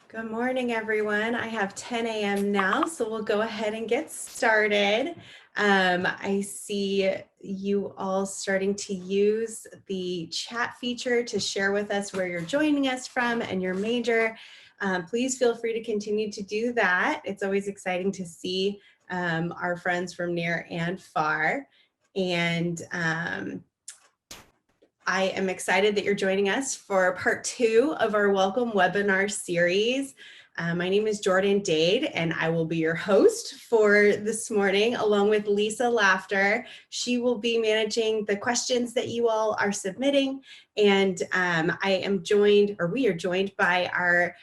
Good morning, everyone. I have 10 a.m. now, so we'll go ahead and get started. I see you all starting to use the chat feature to share with us where you're joining us from and your major. Please feel free to continue to do that. It's always exciting to see our friends from near and far. And I am excited that you're joining us for part 2 of our welcome webinar series. My name is Jordan Dade, and I will be your host for this morning, along with Lisa Laughter. She will be managing the questions that you all are submitting, and we are joined by our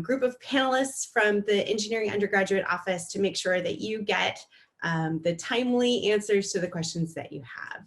group of panelists from the Engineering Undergraduate Office to make sure that you get the timely answers to the questions that you have.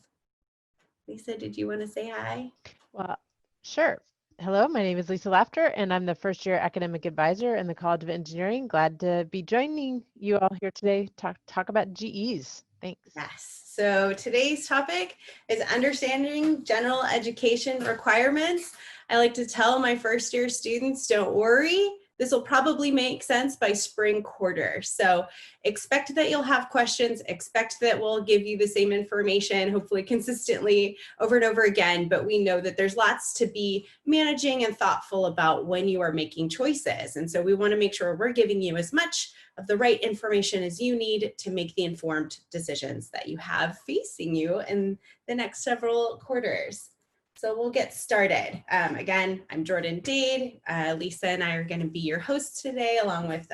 Lisa, did you want to say hi? Well, sure. Hello, my name is Lisa Laughter, and I'm the first year academic advisor in the College of Engineering. Glad to be joining you all here today to talk about GEs. Thanks. Yes. So today's topic is understanding general education requirements. I like to tell my first year students, don't worry. This will probably make sense by spring quarter. So expect that you'll have questions, expect that we'll give you the same information, hopefully consistently over and over again, but we know that there's lots to be managing and thoughtful about when you are making choices. And so we want to make sure we're giving you as much of the right information as you need to make the informed decisions that you have facing you in the next several quarters. So we'll get started. Again, I'm Jordan Dade. Lisa and I are going to be your hosts today, along with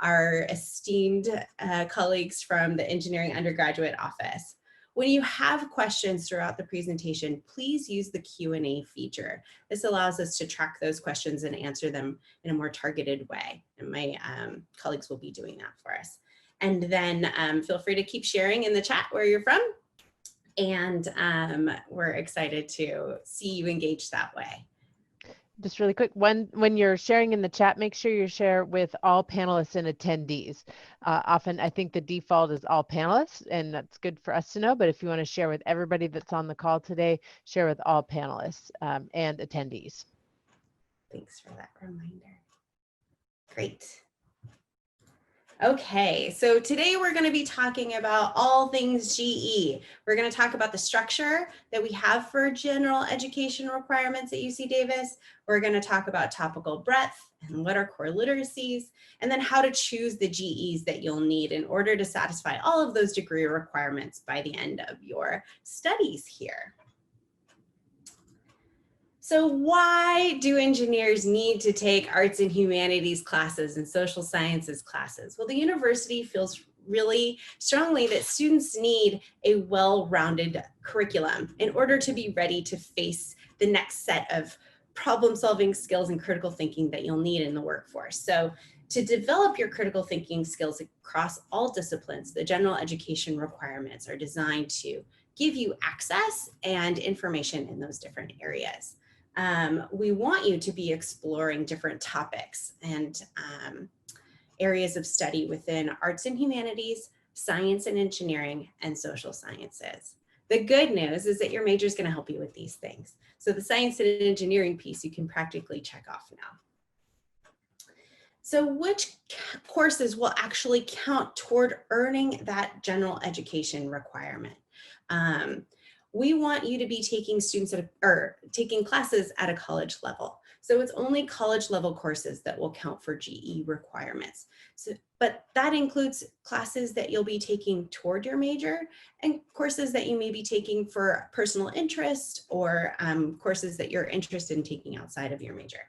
our esteemed colleagues from the Engineering Undergraduate Office. When you have questions throughout the presentation, please use the Q&A feature. This allows us to track those questions and answer them in a more targeted way. And my colleagues will be doing that for us. And then feel free to keep sharing in the chat where you're from. And we're excited to see you engage that way. Just really quick, when you're sharing in the chat, make sure you share with all panelists and attendees. Often I think the default is all panelists, and that's good for us to know, but if you want to share with everybody that's on the call today, share with all panelists and attendees. Thanks for that reminder. Great. Okay, so today we're going to be talking about all things GE. We're going to talk about the structure that we have for general education requirements at UC Davis. We're going to talk about topical breadth and what are core literacies, and then how to choose the GEs that you'll need in order to satisfy all of those degree requirements by the end of your studies here. So why do engineers need to take arts and humanities classes and social sciences classes? Well, the university feels really strongly that students need a well-rounded curriculum in order to be ready to face the next set of problem-solving skills and critical thinking that you'll need in the workforce. So to develop your critical thinking skills across all disciplines, the general education requirements are designed to give you access and information in those different areas. We want you to be exploring different topics and areas of study within arts and humanities, science and engineering, and social sciences. The good news is that your major is going to help you with these things. So the science and engineering piece you can practically check off now. So which courses will actually count toward earning that general education requirement? We want you to be taking taking classes at a college level. So it's only college level courses that will count for GE requirements. But that includes classes that you'll be taking toward your major and courses that you may be taking for personal interest or courses that you're interested in taking outside of your major.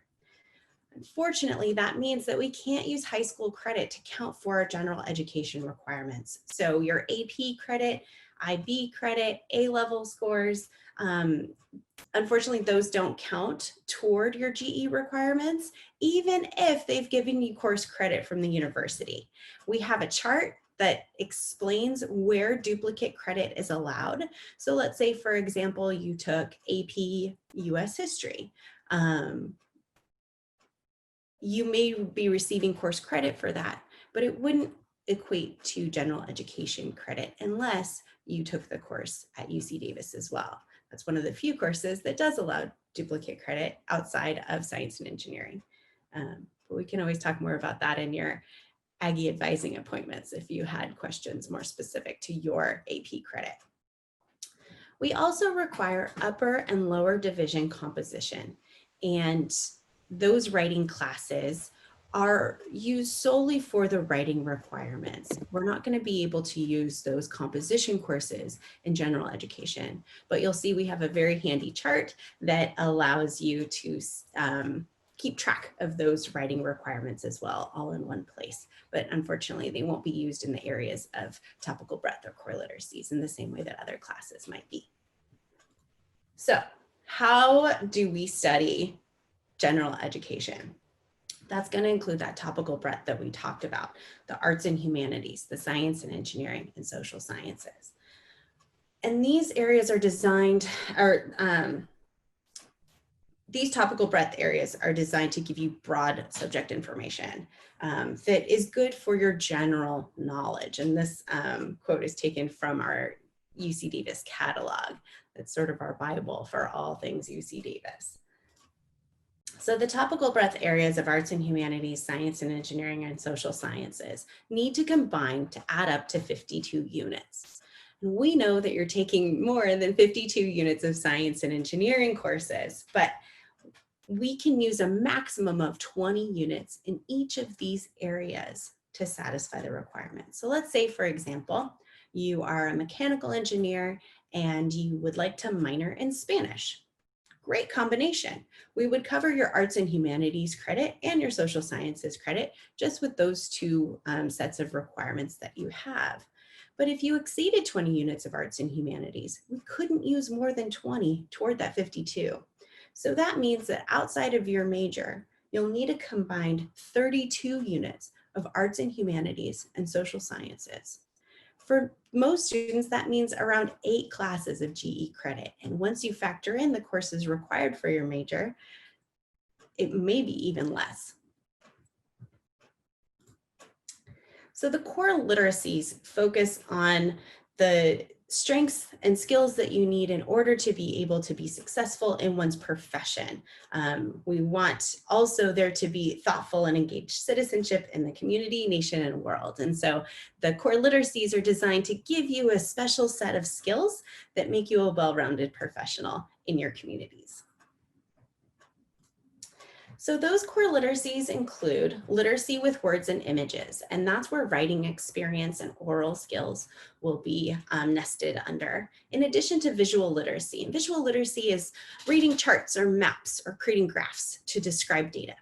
Unfortunately, that means that we can't use high school credit to count for our general education requirements. So your AP credit, IB credit, A-level scores, unfortunately, those don't count toward your GE requirements, even if they've given you course credit from the university. We have a chart that explains where duplicate credit is allowed. So let's say, for example, you took AP US History. You may be receiving course credit for that, but it wouldn't equate to general education credit unless you took the course at UC Davis as well. That's one of the few courses that does allow duplicate credit outside of science and engineering. But we can always talk more about that in your Aggie advising appointments if you had questions more specific to your AP credit. We also require upper and lower division composition, and those writing classes are used solely for the writing requirements. We're not going to be able to use those composition courses in general education, but you'll see we have a very handy chart that allows you to keep track of those writing requirements as well, all in one place. But unfortunately, they won't be used in the areas of topical breadth or core literacies in the same way that other classes might be. So how do we study general education? That's going to include that topical breadth that we talked about, the arts and humanities, the science and engineering, and social sciences. And these areas are designed, these topical breadth areas are designed to give you broad subject information that is good for your general knowledge. And this quote is taken from our UC Davis catalog. That's sort of our Bible for all things UC Davis. So the topical breadth areas of arts and humanities, science and engineering, and social sciences need to combine to add up to 52 units. And we know that you're taking more than 52 units of science and engineering courses, but we can use a maximum of 20 units in each of these areas to satisfy the requirements. So let's say, for example, you are a mechanical engineer and you would like to minor in Spanish. Great combination. We would cover your arts and humanities credit and your social sciences credit just with those two sets of requirements that you have. But if you exceeded 20 units of arts and humanities, we couldn't use more than 20 toward that 52. So that means that outside of your major, you'll need a combined 32 units of arts and humanities and social sciences. For most students, that means around 8 classes of GE credit. And once you factor in the courses required for your major, it may be even less. So the core literacies focus on the strengths and skills that you need in order to be able to be successful in one's profession. We want also there to be thoughtful and engaged citizenship in the community, nation, and world. And so the core literacies are designed to give you a special set of skills that make you a well-rounded professional in your communities. So those core literacies include literacy with words and images, and that's where writing experience and oral skills will be nested under, in addition to visual literacy. And visual literacy is reading charts or maps or creating graphs to describe data.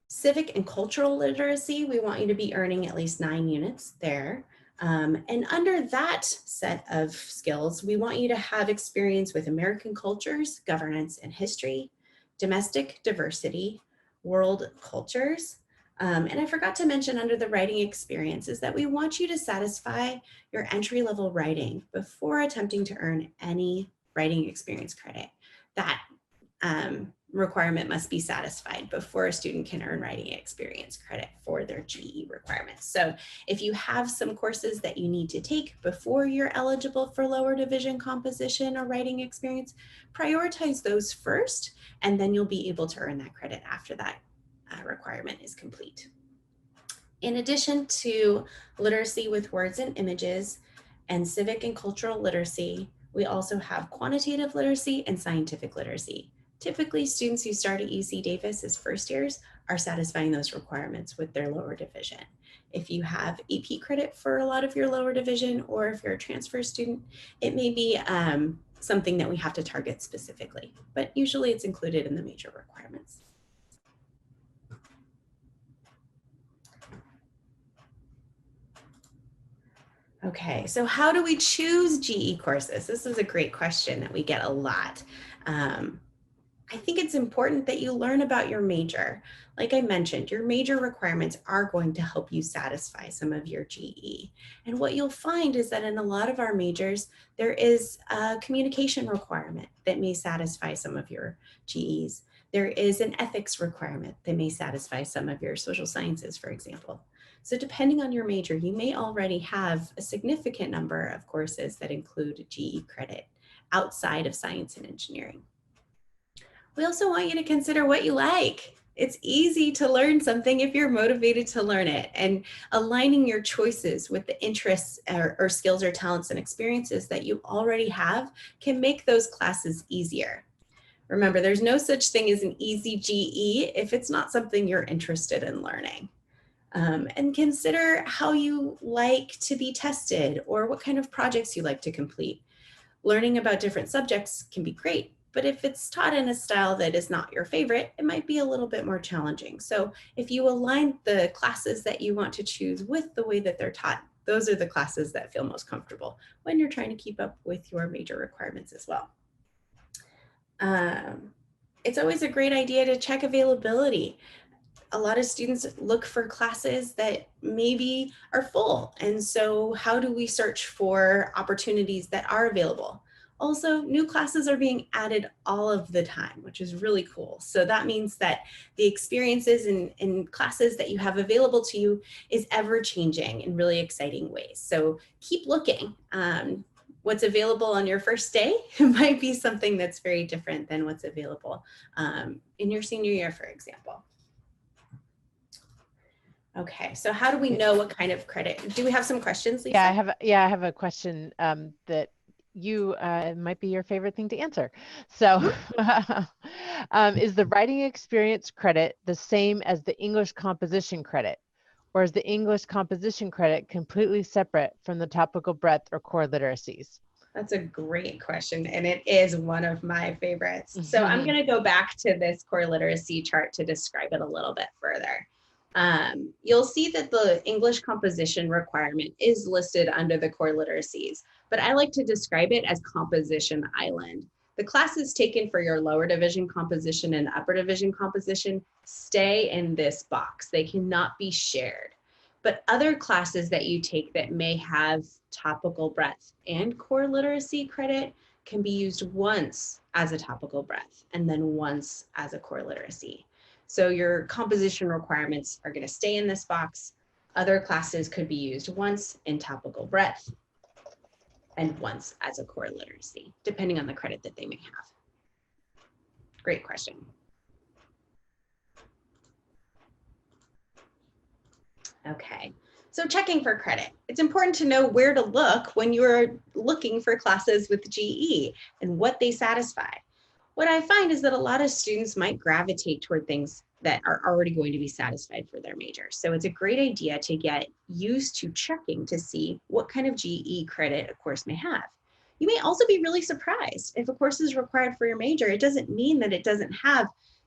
Civic and cultural literacy, we want you to be earning at least 9 units there. And under that set of skills, we want you to have experience with American cultures, governance, and history, domestic diversity, world cultures. And I forgot to mention under the writing experience is that we want you to satisfy your entry-level writing before attempting to earn any writing experience credit. That requirement must be satisfied before a student can earn writing experience credit for their GE requirements. So if you have some courses that you need to take before you're eligible for lower division composition or writing experience, prioritize those first, and then you'll be able to earn that credit after that requirement is complete. In addition to literacy with words and images and civic and cultural literacy, we also have quantitative literacy and scientific literacy. Typically, students who start at UC Davis as first years are satisfying those requirements with their lower division. If you have AP credit for a lot of your lower division, or if you're a transfer student, it may be something that we have to target specifically, but usually it's included in the major requirements. Okay, so how do we choose GE courses? This is a great question that we get a lot. I think it's important that you learn about your major. Like I mentioned, your major requirements are going to help you satisfy some of your GE. And what you'll find is that in a lot of our majors, there is a communication requirement that may satisfy some of your GEs. There is an ethics requirement that may satisfy some of your social sciences, for example. So depending on your major, you may already have a significant number of courses that include GE credit outside of science and engineering. We also want you to consider what you like. It's easy to learn something if you're motivated to learn it, and aligning your choices with the interests or skills or talents and experiences that you already have can make those classes easier. Remember, there's no such thing as an easy GE if it's not something you're interested in learning. And consider how you like to be tested or what kind of projects you like to complete. Learning about different subjects can be great, but if it's taught in a style that is not your favorite, it might be a little bit more challenging. So if you align the classes that you want to choose with the way that they're taught, those are the classes that feel most comfortable when you're trying to keep up with your major requirements as well. It's always a great idea to check availability. A lot of students look for classes that maybe are full. And so how do we search for opportunities that are available? Also, new classes are being added all of the time, which is really cool. So that means that the experiences in classes that you have available to you is ever changing in really exciting ways. So keep looking. What's available on your first day might be something that's very different than what's available in your senior year, for example. Okay, so how do we know what kind of credit? Do we have some questions, Lisa? I have a question that you it might be your favorite thing to answer. So is the writing experience credit the same as the English composition credit? Or is the English composition credit completely separate from the topical breadth or core literacies? That's a great question, and it is one of my favorites. So I'm going to go back to this core literacy chart to describe it a little bit further. You'll see that the English composition requirement is listed under the core literacies, but I like to describe it as composition island. The classes taken for your lower division composition and upper division composition stay in this box. They cannot be shared. But other classes that you take that may have topical breadth and core literacy credit can be used once as a topical breadth and then once as a core literacy. So your composition requirements are going to stay in this box. Other classes could be used once in topical breadth and once as a core literacy, depending on the credit that they may have. Great question. Okay, so checking for credit. It's important to know where to look when you're looking for classes with GE and what they satisfy. What I find is that a lot of students might gravitate toward things that are already going to be satisfied for their major. So it's a great idea to get used to checking to see what kind of GE credit a course may have. You may also be really surprised. If a course is required for your major, it doesn't mean that it doesn't have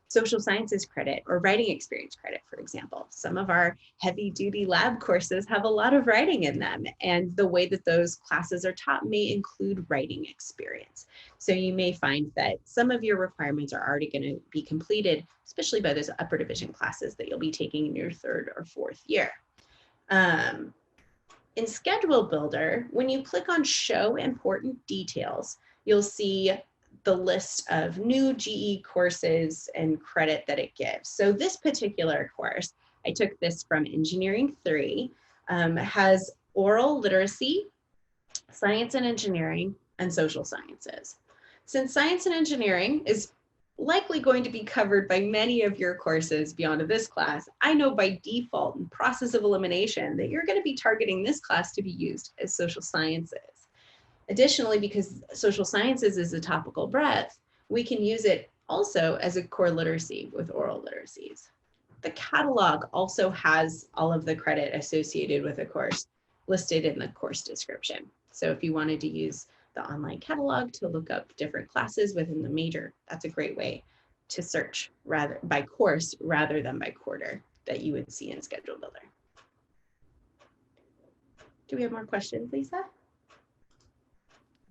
social sciences credit or writing experience credit, for example. Some of our heavy duty lab courses have a lot of writing in them, and the way that those classes are taught may include writing experience. So you may find that some of your requirements are already going to be completed, especially by those upper division classes that you'll be taking in your third or fourth year. In Schedule Builder, when you click on Show Important Details, you'll see the list of new GE courses and credit that it gives. So this particular course, I took this from Engineering 3, has oral literacy, science and engineering, and social sciences. Since science and engineering is likely going to be covered by many of your courses beyond this class, I know by default and process of elimination that you're going to be targeting this class to be used as social sciences. Additionally, because social sciences is a topical breadth, we can use it also as a core literacy with oral literacies. The catalog also has all of the credit associated with a course listed in the course description. So if you wanted to use the online catalog to look up different classes within the major, that's a great way to search rather by course rather than by quarter that you would see in Schedule Builder. Do we have more questions, Lisa?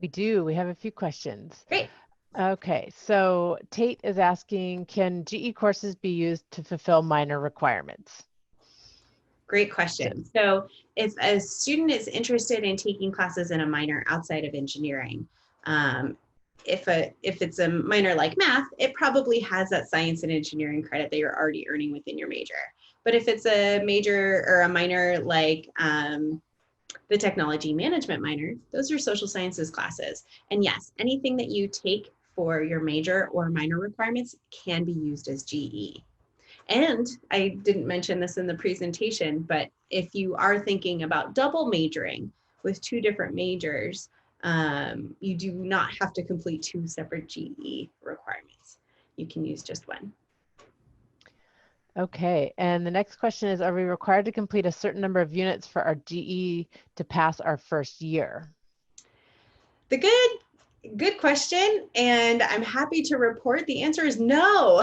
We do. We have a few questions. Great. Okay, so Tate is asking, can GE courses be used to fulfill minor requirements? Great question. So if a student is interested in taking classes in a minor outside of engineering, if it's a minor like math, it probably has that science and engineering credit that you're already earning within your major. But if it's a major or a minor like the technology management minor, those are social sciences classes. And yes, anything that you take for your major or minor requirements can be used as GE. And I didn't mention this in the presentation, but if you are thinking about double majoring with 2 different majors, you do not have to complete 2 separate GE requirements. You can use just one. Okay, and the next question is, are we required to complete a certain number of units for our GE to pass our first year? The good question, and I'm happy to report the answer is no.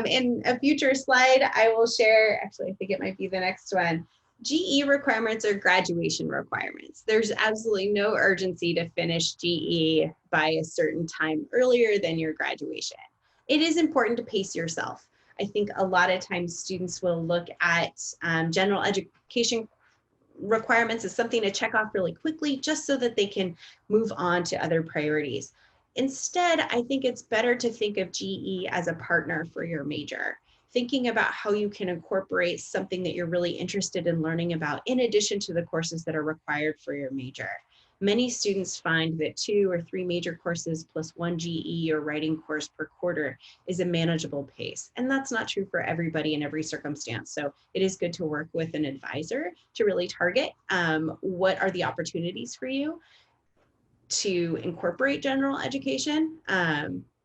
In a future slide, I will share, actually, I think it might be the next one. GE requirements are graduation requirements. There's absolutely no urgency to finish GE by a certain time earlier than your graduation. It is important to pace yourself. I think a lot of times students will look at general education requirements as something to check off really quickly just so that they can move on to other priorities. Instead, I think it's better to think of GE as a partner for your major, thinking about how you can incorporate something that you're really interested in learning about in addition to the courses that are required for your major. Many students find that 2 or 3 major courses plus 1 GE or writing course per quarter is a manageable pace. And that's not true for everybody in every circumstance. So it is good to work with an advisor to really target what are the opportunities for you to incorporate general education.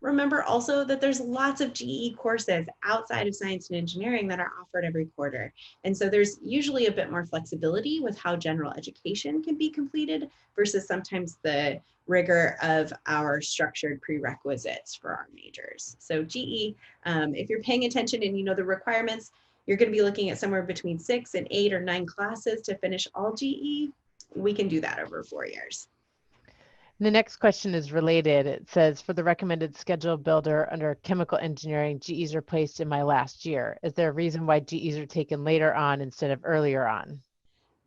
Remember also that there's lots of GE courses outside of science and engineering that are offered every quarter. And so there's usually a bit more flexibility with how general education can be completed versus sometimes the rigor of our structured prerequisites for our majors. So GE, if you're paying attention and you know the requirements, you're going to be looking at somewhere between 6 and 8 or 9 classes to finish all GE. We can do that over 4 years. The next question is related. It says, for the recommended schedule builder under chemical engineering, GEs are placed in my last year. Is there a reason why GEs are taken later on instead of earlier on?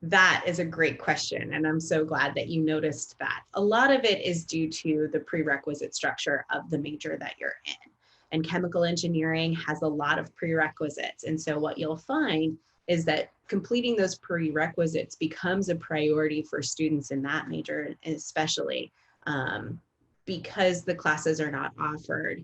That is a great question, and I'm so glad that you noticed that. A lot of it is due to the prerequisite structure of the major that you're in. And chemical engineering has a lot of prerequisites. And so what you'll find is that completing those prerequisites becomes a priority for students in that major, especially because the classes are not offered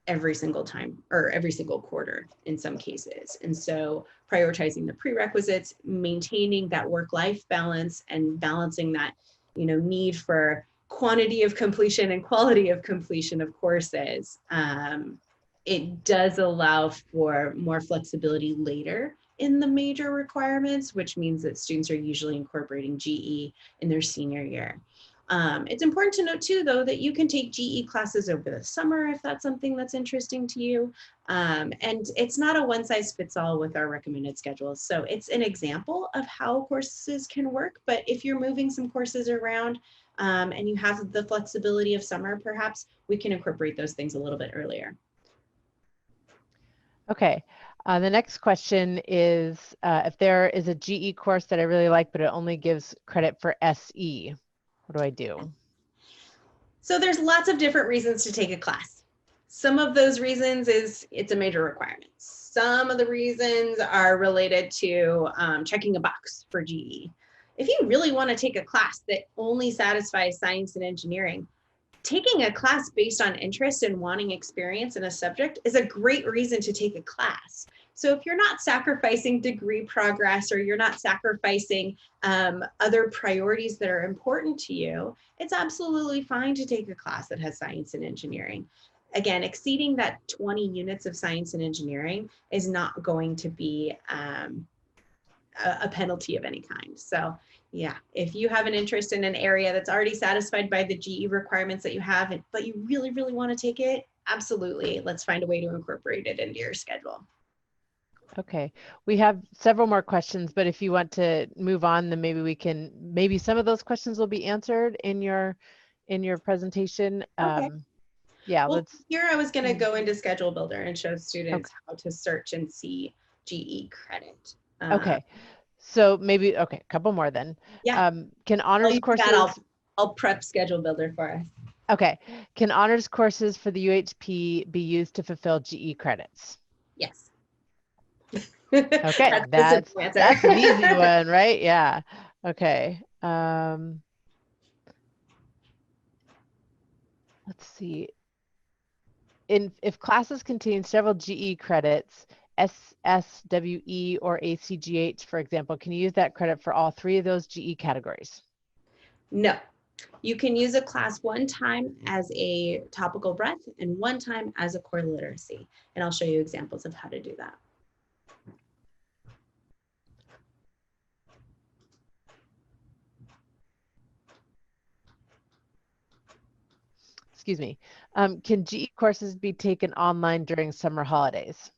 every single time or every single quarter in some cases. And so prioritizing the prerequisites, maintaining that work-life balance and balancing that, need for quantity of completion and quality of completion of courses, it does allow for more flexibility later in the major requirements, which means that students are usually incorporating GE in their senior year. It's important to note too, though, that you can take GE classes over the summer if that's something that's interesting to you. And it's not a one size fits all with our recommended schedules. So it's an example of how courses can work. But if you're moving some courses around and you have the flexibility of summer, perhaps we can incorporate those things a little bit earlier. Okay. The next question is, if there is a GE course that I really like, but it only gives credit for SE, what do I do? So there's lots of different reasons to take a class. Some of those reasons is it's a major requirement. Some of the reasons are related to checking a box for GE. If you really want to take a class that only satisfies science and engineering, taking a class based on interest and wanting experience in a subject is a great reason to take a class. So if you're not sacrificing degree progress or you're not sacrificing other priorities that are important to you, it's absolutely fine to take a class that has science and engineering. Again, exceeding that 20 units of science and engineering is not going to be a penalty of any kind. So yeah, if you have an interest in an area that's already satisfied by the GE requirements that you have, but you really, really want to take it, absolutely. Let's find a way to incorporate it into your schedule. Okay, we have several more questions, but if you want to move on, then maybe some of those questions will be answered in your presentation. Okay. Yeah, well, let's. Here I was going to go into Schedule Builder and show students Okay. how to search and see GE credit. Okay, so maybe, okay, a couple more then. Yeah. Can honors courses. I'll prep Schedule Builder for us. Okay, can honors courses for the UHP be used to fulfill GE credits? Yes. Okay, that's an easy one, right? Yeah. Okay. Let's see. if classes contain several GE credits, SSWE or ACGH, for example, can you use that credit for all 3 of those GE categories? No. You can use a class one time as a topical breadth and one time as a core literacy. And I'll show you examples of how to do that. Excuse me. Can GE courses be taken online during summer holidays?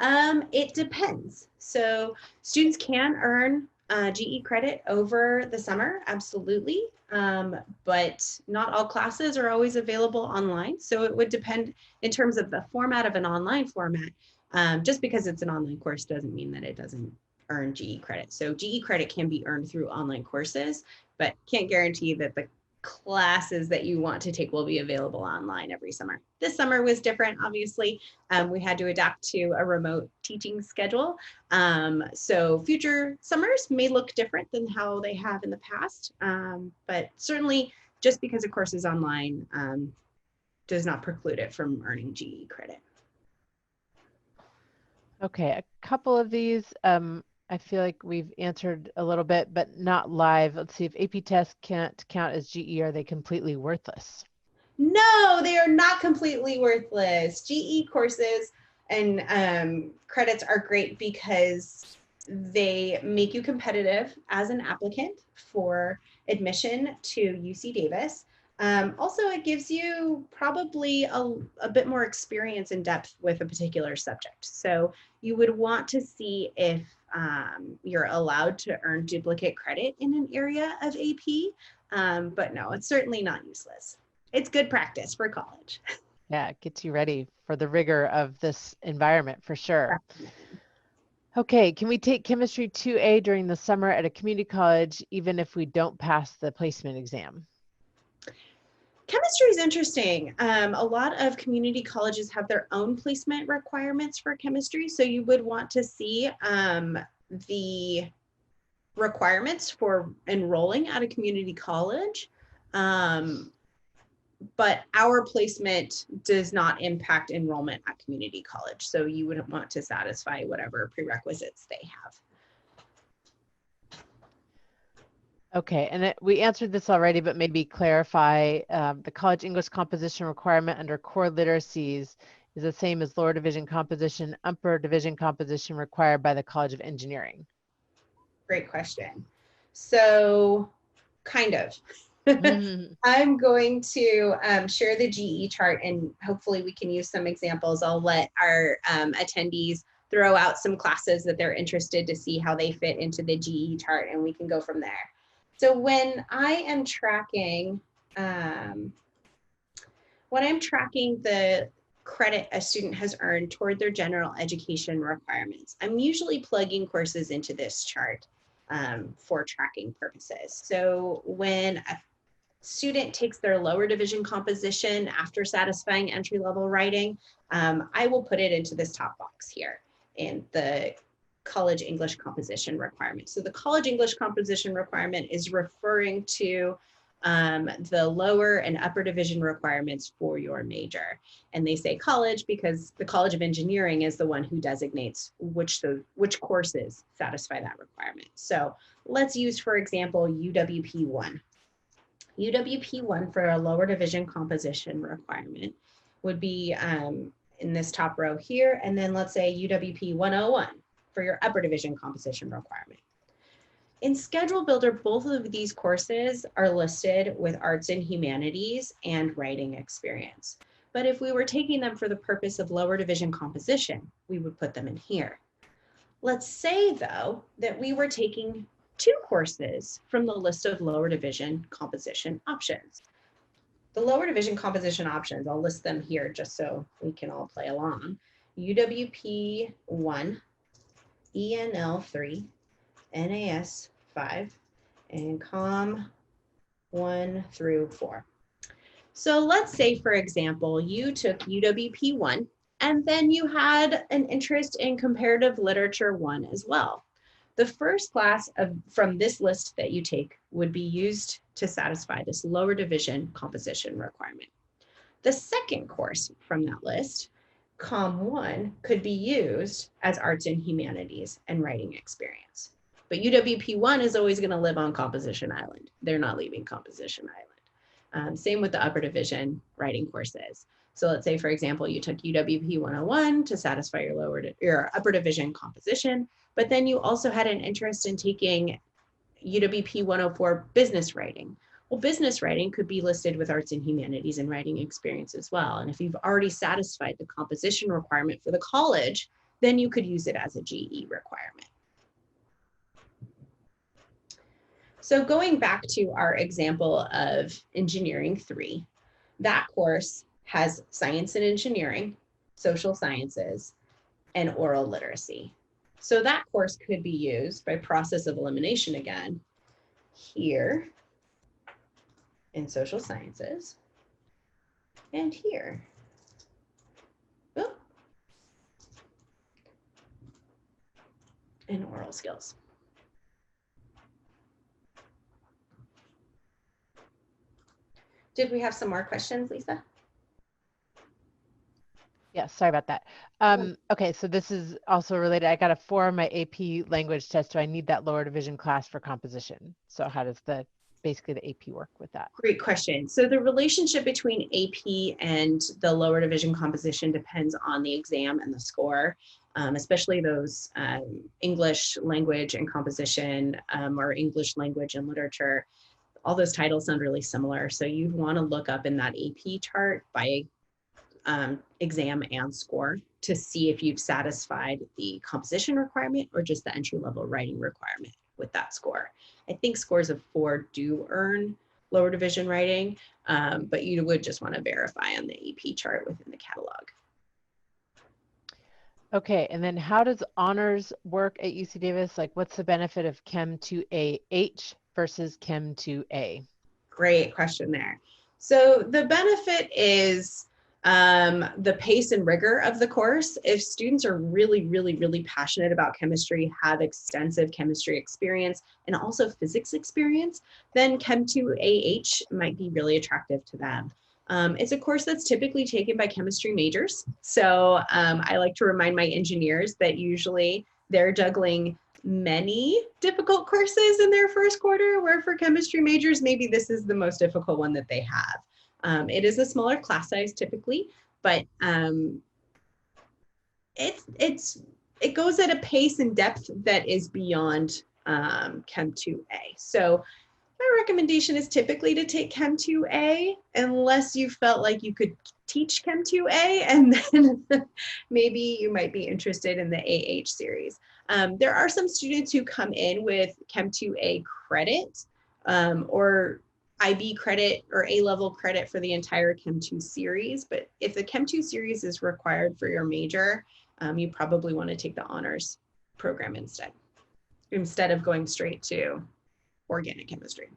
It depends. So students can earn GE credit over the summer, absolutely. But not all classes are always available online. So it would depend in terms of the format of an online format. Just because it's an online course doesn't mean that it doesn't earn GE credit. So GE credit can be earned through online courses, but can't guarantee that the classes that you want to take will be available online every summer. This summer was different, obviously. We had to adapt to a remote teaching schedule. So future summers may look different than how they have in the past. But certainly just because a course is online does not preclude it from earning GE credit. Okay, a couple of these I feel like we've answered a little bit, but not live. Let's see, if AP tests can't count as GE, are they completely worthless? No, they are not completely worthless. GE courses and credits are great because they make you competitive as an applicant for admission to UC Davis. Also, it gives you probably a bit more experience and depth with a particular subject. So you would want to see if you're allowed to earn duplicate credit in an area of AP. But no, it's certainly not useless. It's good practice for college. Yeah, it gets you ready for the rigor of this environment for sure. Okay, can we take chemistry 2A during the summer at a community college even if we don't pass the placement exam? Chemistry is interesting. A lot of community colleges have their own placement requirements for chemistry. So you would want to see the requirements for enrolling at a community college. But our placement does not impact enrollment at community college. So you would want to satisfy whatever prerequisites they have. Okay, and we answered this already, but maybe clarify the college English composition requirement under core literacies is the same as lower division composition, upper division composition required by the College of Engineering. Great question. So kind of. I'm going to share the GE chart and hopefully we can use some examples. I'll let our attendees throw out some classes that they're interested to see how they fit into the GE chart and we can go from there. So when I am tracking, the credit a student has earned toward their general education requirements, I'm usually plugging courses into this chart for tracking purposes. So when a student takes their lower division composition after satisfying entry-level writing, I will put it into this top box here in the college English composition requirement. So the college English composition requirement is referring to the lower and upper division requirements for your major. And they say college because the College of Engineering is the one who designates which courses satisfy that requirement. So let's use, for example, UWP1. UWP1 for a lower division composition requirement would be in this top row here. And then let's say UWP 101 for your upper division composition requirement. In Schedule Builder, both of these courses are listed with arts and humanities and writing experience. But if we were taking them for the purpose of lower division composition, we would put them in here. Let's say though, that we were taking 2 courses from the list of lower division composition options. The lower division composition options, I'll list them here just so we can all play along. UWP 1, ENL 3, NAS 5, and COM 1 through 4. So let's say, for example, you took UWP 1 and then you had an interest in comparative literature 1 as well. The first class from this list that you take would be used to satisfy this lower division composition requirement. The second course from that list, Com 1, could be used as Arts and Humanities and Writing Experience. But UWP 1 is always going to live on Composition Island. They're not leaving Composition Island. Same with the upper division writing courses. So let's say, for example, you took UWP 101 to satisfy your upper division composition, but then you also had an interest in taking UWP 104 business writing. Well, business writing could be listed with Arts and Humanities and Writing Experience as well. And if you've already satisfied the composition requirement for the college, then you could use it as a GE requirement. So going back to our example of Engineering 3, that course has Science and Engineering, Social Sciences, and Oral Literacy. So that course could be used by process of elimination again, here in Social Sciences, and here. Oh, in Oral Skills. Did we have some more questions, Lisa? Yeah, sorry about that. Okay, so this is also related. I got a 4 on my AP language test. Do I need that lower division class for composition? So how does basically the AP work with that? Great question. So the relationship between AP and the lower division composition depends on the exam and the score, especially those English language and composition or English language and literature. All those titles sound really similar. So you'd want to look up in that AP chart by exam and score to see if you've satisfied the composition requirement or just the entry-level writing requirement with that score. I think scores of 4 do earn lower division writing, but you would just want to verify on the AP chart within the catalog. Okay, and then how does honors work at UC Davis? Like, what's the benefit of Chem 2AH versus Chem 2A? Great question there. So the benefit is the pace and rigor of the course. If students are really, really, really passionate about chemistry, have extensive chemistry experience, and also physics experience, then Chem 2AH might be really attractive to them. It's a course that's typically taken by chemistry majors. So I like to remind my engineers that usually they're juggling many difficult courses in their first quarter, where for chemistry majors, maybe this is the most difficult one that they have. It is a smaller class size typically, but it goes at a pace and depth that is beyond Chem 2A. So my recommendation is typically to take Chem 2A unless you felt like you could teach Chem 2A, and then maybe you might be interested in the AH series. There are some students who come in with Chem 2A credit or IB credit or A-level credit for the entire Chem 2 series, but if the Chem 2 series is required for your major, you probably want to take the honors program instead of going straight to organic chemistry.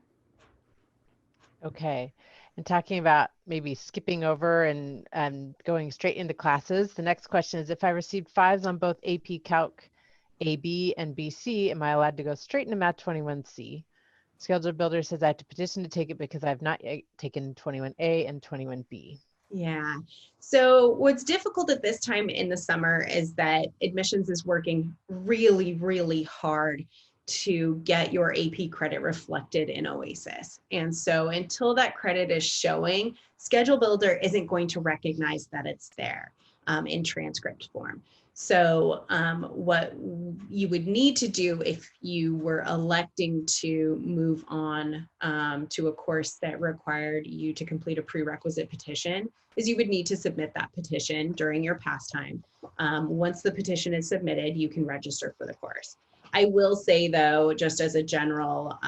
Okay, and talking about maybe skipping over and going straight into classes, the next question is, if I received 5s on both AP Calc AB and BC, am I allowed to go straight into Math 21C? Schedule Builder says I have to petition to take it because I have not yet taken 21A and 21B. Yeah. So what's difficult at this time in the summer is that admissions is working really, really hard to get your AP credit reflected in OASIS. And so until that credit is showing, Schedule Builder isn't going to recognize that it's there in transcript form. So what you would need to do if you were electing to move on to a course that required you to complete a prerequisite petition is you would need to submit that petition during your pastime. Once the petition is submitted, you can register for the course. I will say though, just as a general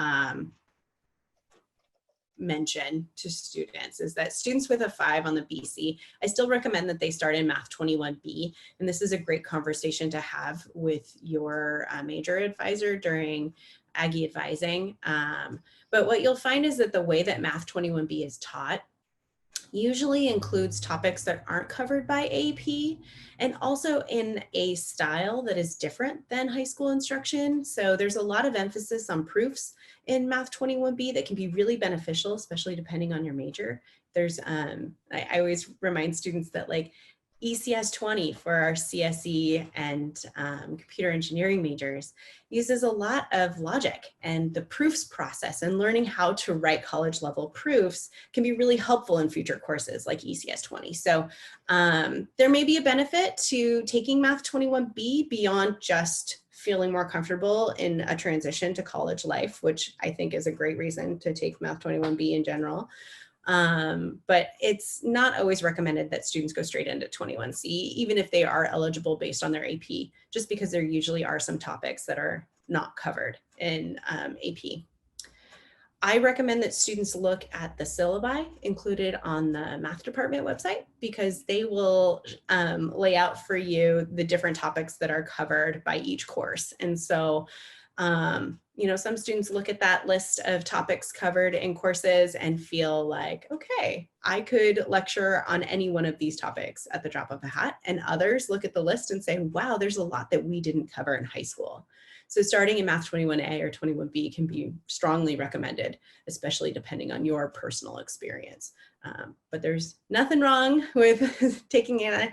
mention to students, is that students with a 5 on the BC, I still recommend that they start in Math 21B. And this is a great conversation to have with your major advisor during Aggie advising. But what you'll find is that the way that Math 21B is taught, usually includes topics that aren't covered by AP and also in a style that is different than high school instruction. So there's a lot of emphasis on proofs in Math 21B that can be really beneficial, especially depending on your major. There's, I always remind students that like ECS 20 for our CSE and computer engineering majors uses a lot of logic, and the proofs process and learning how to write college level proofs can be really helpful in future courses like ECS 20. So there may be a benefit to taking Math 21B beyond just feeling more comfortable in a transition to college life, which I think is a great reason to take Math 21B in general. But it's not always recommended that students go straight into 21C, even if they are eligible based on their AP, just because there usually are some topics that are not covered in AP. I recommend that students look at the syllabi included on the math department website, because they will lay out for you the different topics that are covered by each course. And so you know, some students look at that list of topics covered in courses and feel like, okay, I could lecture on any one of these topics at the drop of a hat. And others look at the list and say, wow, there's a lot that we didn't cover in high school. So starting in Math 21A or 21B can be strongly recommended, especially depending on your personal experience. But there's nothing wrong with taking an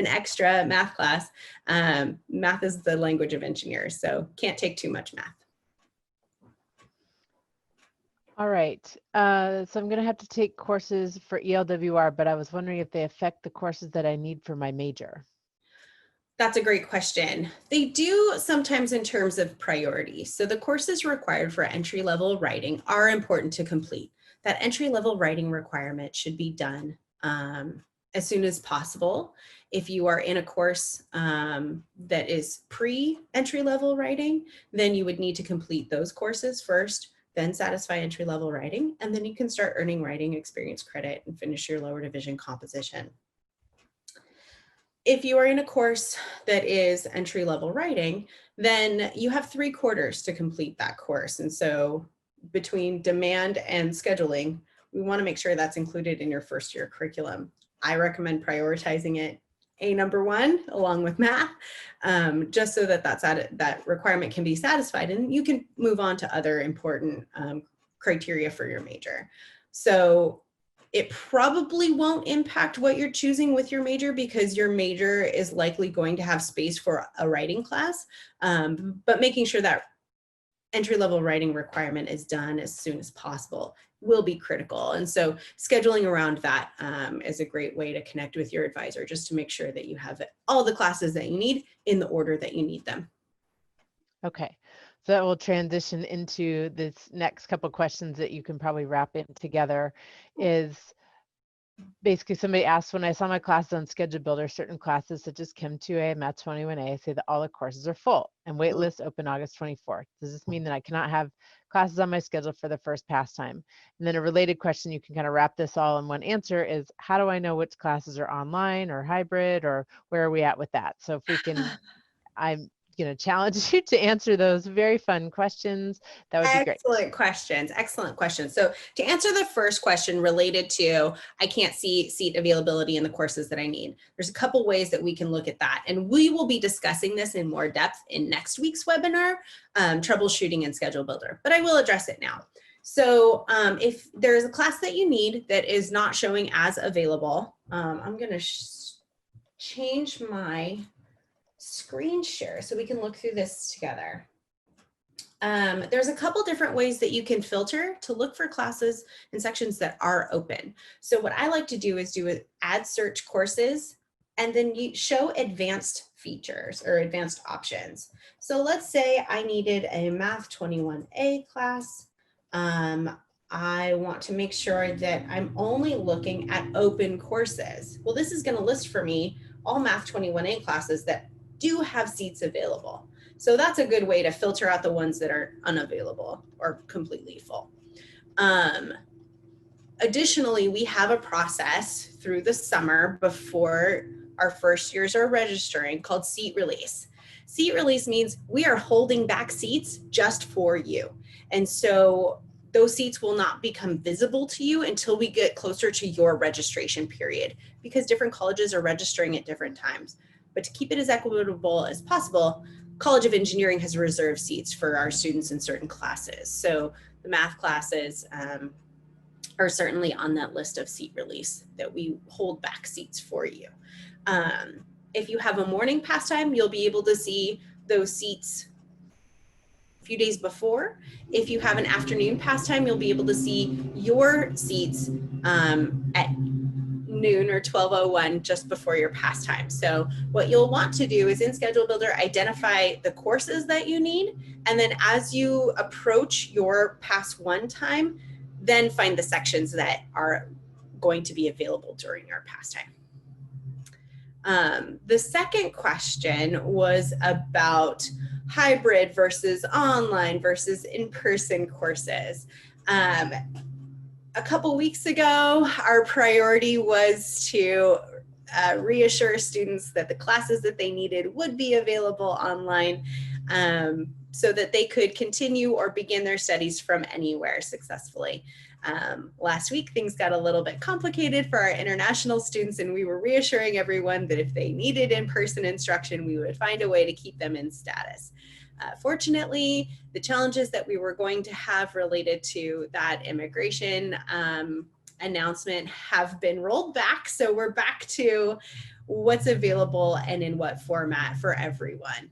extra math class. Math is the language of engineers, so can't take too much math. All right, so I'm going to have to take courses for ELWR, but I was wondering if they affect the courses that I need for my major. That's a great question. They do sometimes in terms of priority. So the courses required for entry-level writing are important to complete. That entry-level writing requirement should be done as soon as possible. If you are in a course that is pre-entry-level writing, then you would need to complete those courses first, then satisfy entry-level writing, and then you can start earning writing experience credit and finish your lower division composition. If you are in a course that is entry-level writing, then you have 3 quarters to complete that course. And so between demand and scheduling, we want to make sure that's included in your first year curriculum. I recommend prioritizing it number 1 along with math, just so that that requirement can be satisfied and you can move on to other important criteria for your major. So it probably won't impact what you're choosing with your major, because your major is likely going to have space for a writing class, but making sure that entry-level writing requirement is done as soon as possible will be critical. And so scheduling around that is a great way to connect with your advisor, just to make sure that you have all the classes that you need in the order that you need them. Okay, so that will transition into this next couple questions that you can probably wrap in together. Is basically, somebody asked, when I saw my classes on Schedule Builder, certain classes such as Chem 2A, Math 21A say that all the courses are full and wait lists open August 24th. Does this mean that I cannot have classes on my schedule for the first pass time? And then a related question, you can kind of wrap this all in one answer, is how do I know which classes are online or hybrid, or where are we at with that? So if we can, I'm going to challenge you to answer those very fun questions. That would be great. Excellent questions. Excellent questions. So to answer the first question related to, I can't see seat availability in the courses that I need, there's a couple ways that we can look at that. And we will be discussing this in more depth in next week's webinar, Troubleshooting in Schedule Builder, but I will address it now. So if there's a class that you need that is not showing as available, I'm going to change my screen share so we can look through this together. There's a couple different ways that you can filter to look for classes and sections that are open. So what I like to do is add search courses, and then you show advanced features or advanced options. So let's say I needed a Math 21A class. I want to make sure that I'm only looking at open courses. Well, this is going to list for me all Math 21A classes that do have seats available. So that's a good way to filter out the ones that are unavailable or completely full. Additionally, we have a process through the summer before our first years are registering called seat release. Seat release means we are holding back seats just for you. And so those seats will not become visible to you until we get closer to your registration period, because different colleges are registering at different times. But to keep it as equitable as possible, College of Engineering has reserved seats for our students in certain classes. So the math classes are certainly on that list of seat release that we hold back seats for you. If you have a morning pastime, you'll be able to see those seats a few days before. If you have an afternoon pastime, you'll be able to see your seats at noon or 12:01 just before your pastime. So what you'll want to do is in Schedule Builder, identify the courses that you need. And then as you approach your Pass 1 time, then find the sections that are going to be available during your pastime. The second question was about hybrid versus online versus in-person courses. A couple weeks ago, our priority was to reassure students that the classes that they needed would be available online, so that they could continue or begin their studies from anywhere successfully. Last week, things got a little bit complicated for our international students, and we were reassuring everyone that if they needed in-person instruction, we would find a way to keep them in status. Fortunately, the challenges that we were going to have related to that immigration announcement have been rolled back. So we're back to what's available and in what format for everyone.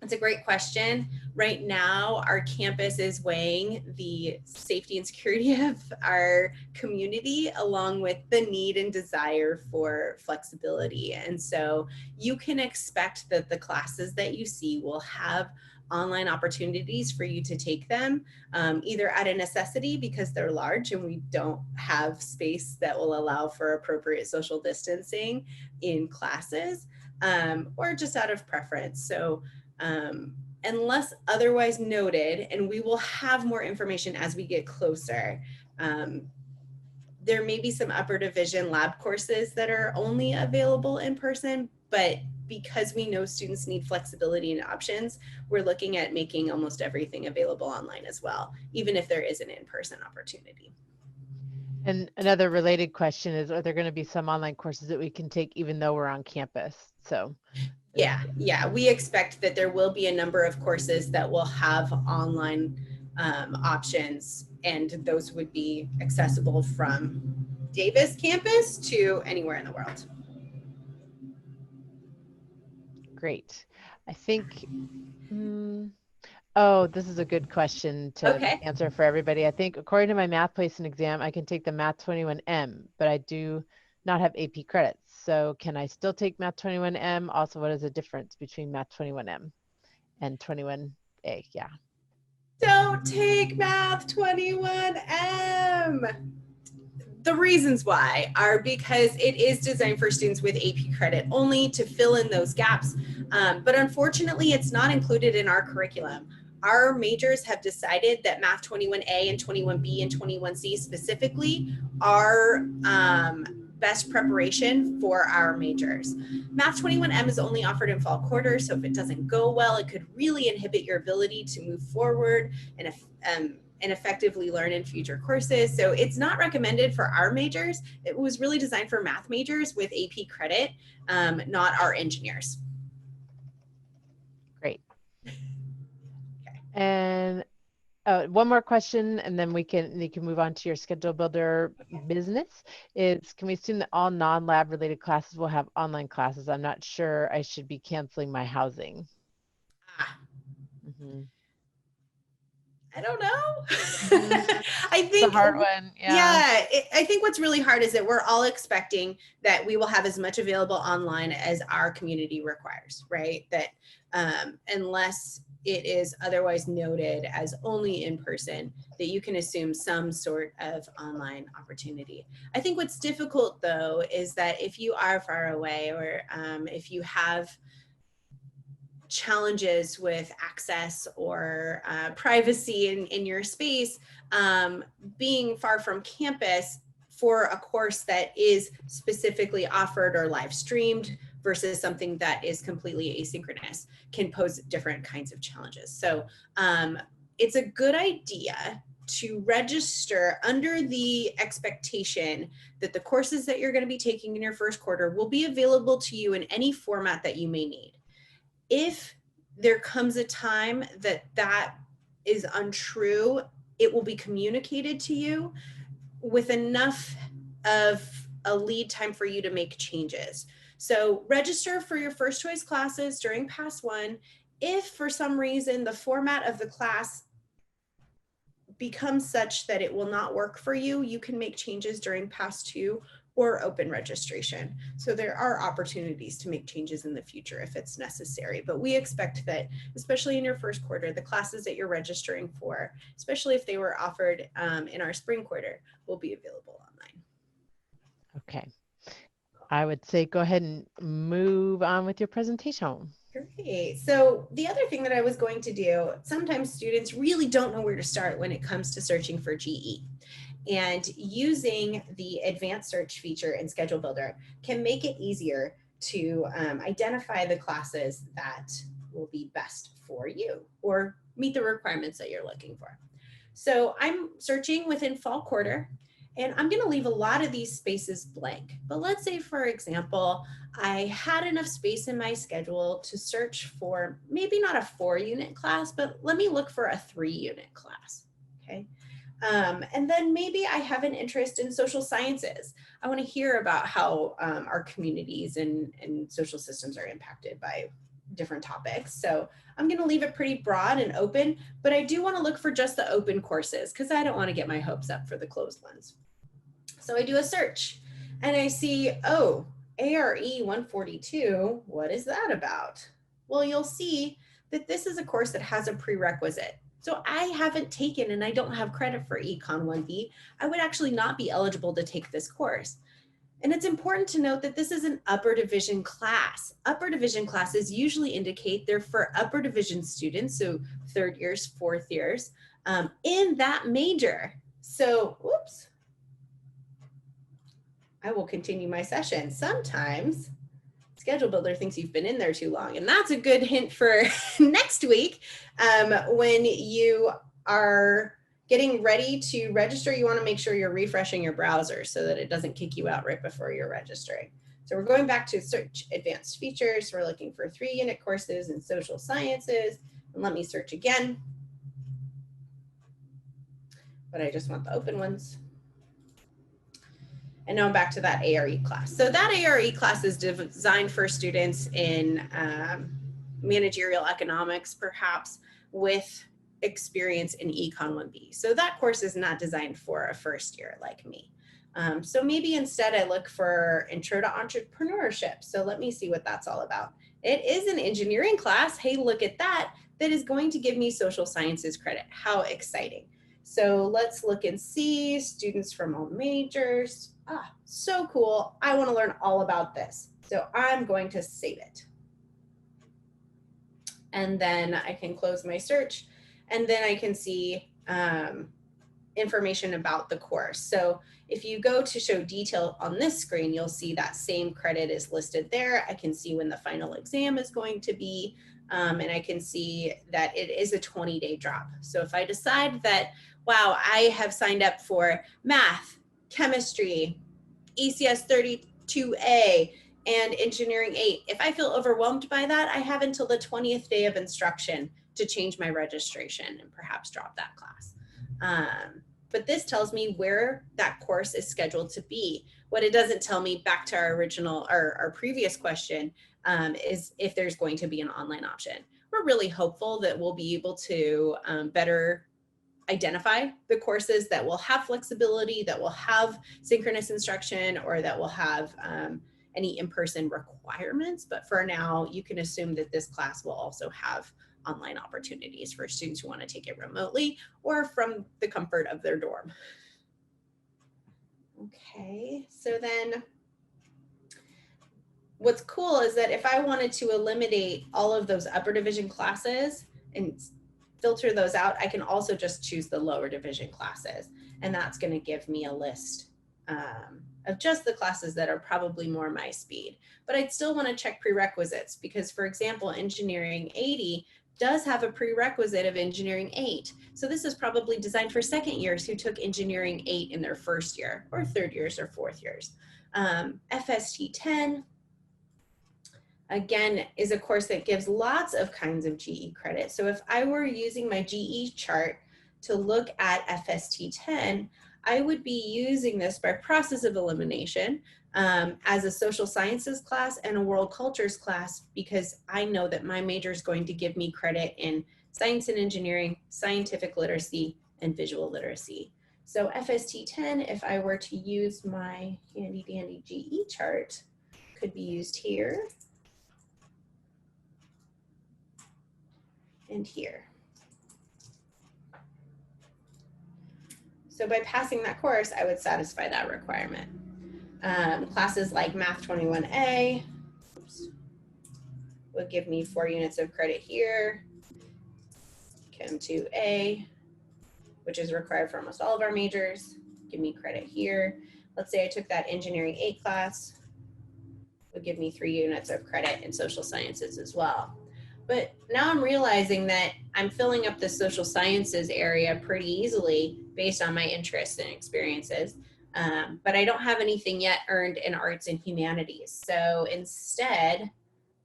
That's a great question. Right now, our campus is weighing the safety and security of our community along with the need and desire for flexibility. And so you can expect that the classes that you see will have online opportunities for you to take them, either out of necessity because they're large and we don't have space that will allow for appropriate social distancing in classes, or just out of preference. So unless otherwise noted, and we will have more information as we get closer, there may be some upper division lab courses that are only available in person, but because we know students need flexibility and options, we're looking at making almost everything available online as well, even if there is an in-person opportunity. And another related question is, are there going to be some online courses that we can take even though we're on campus? So yeah, we expect that there will be a number of courses that will have online options, and those would be accessible from Davis campus to anywhere in the world. Great. I think, oh, this is a good question to answer for everybody. I think according to my math placement exam, I can take the Math 21M, but I do not have AP credits. So can I still take Math 21M? Also, what is the difference between Math 21M and 21A? Yeah. Don't take Math 21M. The reasons why are because it is designed for students with AP credit only to fill in those gaps. But unfortunately, it's not included in our curriculum. Our majors have decided that Math 21A and 21B and 21C specifically are best preparation for our majors. Math 21M is only offered in fall quarter, so if it doesn't go well, it could really inhibit your ability to move forward and effectively learn in future courses. So it's not recommended for our majors. It was really designed for math majors with AP credit, not our engineers. Great. Okay. And one more question, and then you can move on to your schedule builder business. Can we assume that all non-lab related classes will have online classes? I'm not sure I should be canceling my housing. I don't know. I think it's a hard one. Yeah, I think what's really hard is that we're all expecting that we will have as much available online as our community requires, right? That unless it is otherwise noted as only in person, that you can assume some sort of online opportunity. I think what's difficult though is that if you are far away, or if you have challenges with access or privacy in your space, being far from campus for a course that is specifically offered or live streamed versus something that is completely asynchronous can pose different kinds of challenges. So it's a good idea to register under the expectation that the courses that you're going to be taking in your first quarter will be available to you in any format that you may need. If there comes a time that that is untrue, it will be communicated to you with enough of a lead time for you to make changes. So register for your first choice classes during Pass 1. If for some reason the format of the class becomes such that it will not work for you, you can make changes during Pass 2 or open registration. So there are opportunities to make changes in the future if it's necessary. But we expect that, especially in your first quarter, the classes that you're registering for, especially if they were offered in our spring quarter, will be available online. Okay. I would say go ahead and move on with your presentation. Great. So the other thing that I was going to do, sometimes students really don't know where to start when it comes to searching for GE. And using the advanced search feature in Schedule Builder can make it easier to identify the classes that will be best for you or meet the requirements that you're looking for. So I'm searching within fall quarter, and I'm going to leave a lot of these spaces blank. But let's say, for example, I had enough space in my schedule to search for maybe not a 4-unit class, but let me look for a 3-unit class. Okay. And then maybe I have an interest in social sciences. I want to hear about how our communities and social systems are impacted by different topics. So I'm going to leave it pretty broad and open, but I do want to look for just the open courses because I don't want to get my hopes up for the closed ones. So I do a search and I see, oh, ARE 142, what is that about? Well, you'll see that this is a course that has a prerequisite. So I haven't taken and I don't have credit for Econ 1B. I would actually not be eligible to take this course. And it's important to note that this is an upper division class. Upper division classes usually indicate they're for upper division students, so 3rd years, 4th years, in that major. So, whoops, I will continue my session. Sometimes Schedule Builder thinks you've been in there too long, and that's a good hint for next week when you are getting ready to register. You want to make sure you're refreshing your browser so that it doesn't kick you out right before you're registering. So we're going back to search advanced features. We're looking for 3-unit courses in social sciences. And let me search again. But I just want the open ones. And now I'm back to that ARE class. So that ARE class is designed for students in managerial economics, perhaps with experience in Econ 1B. So that course is not designed for a first year like me. So maybe instead I look for Intro to Entrepreneurship. So let me see what that's all about. It is an engineering class. Hey, look at that. That is going to give me social sciences credit. How exciting. So let's look and see students from all majors. Ah, so cool. I want to learn all about this. So I'm going to save it. And then I can close my search and then I can see information about the course. So if you go to show detail on this screen, you'll see that same credit is listed there. I can see when the final exam is going to be, and I can see that it is a 20-day drop. So if I decide that, wow, I have signed up for math, chemistry, ECS 32A, and engineering 8. If I feel overwhelmed by that, I have until the 20th day of instruction to change my registration and perhaps drop that class. But this tells me where that course is scheduled to be. What it doesn't tell me, back to our original or our previous question, is if there's going to be an online option. We're really hopeful that we'll be able to better identify the courses that will have flexibility, that will have synchronous instruction, or that will have any in-person requirements. But for now, you can assume that this class will also have online opportunities for students who want to take it remotely or from the comfort of their dorm. Okay, so then what's cool is that if I wanted to eliminate all of those upper division classes and filter those out, I can also just choose the lower division classes. And that's going to give me a list of just the classes that are probably more my speed. But I'd still want to check prerequisites because, for example, engineering 80 does have a prerequisite of Engineering 8. So this is probably designed for second years who took Engineering 8 in their first year, or third years or fourth years. FST 10, again, is a course that gives lots of kinds of GE credit. So if I were using my GE chart to look at FST 10, I would be using this by process of elimination as a social sciences class and a world cultures class, because I know that my major is going to give me credit in science and engineering, scientific literacy, and visual literacy. So FST 10, if I were to use my handy dandy GE chart, could be used here and here. So by passing that course, I would satisfy that requirement. Classes like Math 21A would give me 4 units of credit here. Chem 2A, which is required for almost all of our majors, give me credit here. Let's say I took that Engineering 8 class, would give me 3 units of credit in social sciences as well. But now I'm realizing that I'm filling up the social sciences area pretty easily based on my interests and experiences. But I don't have anything yet earned in arts and humanities. So instead,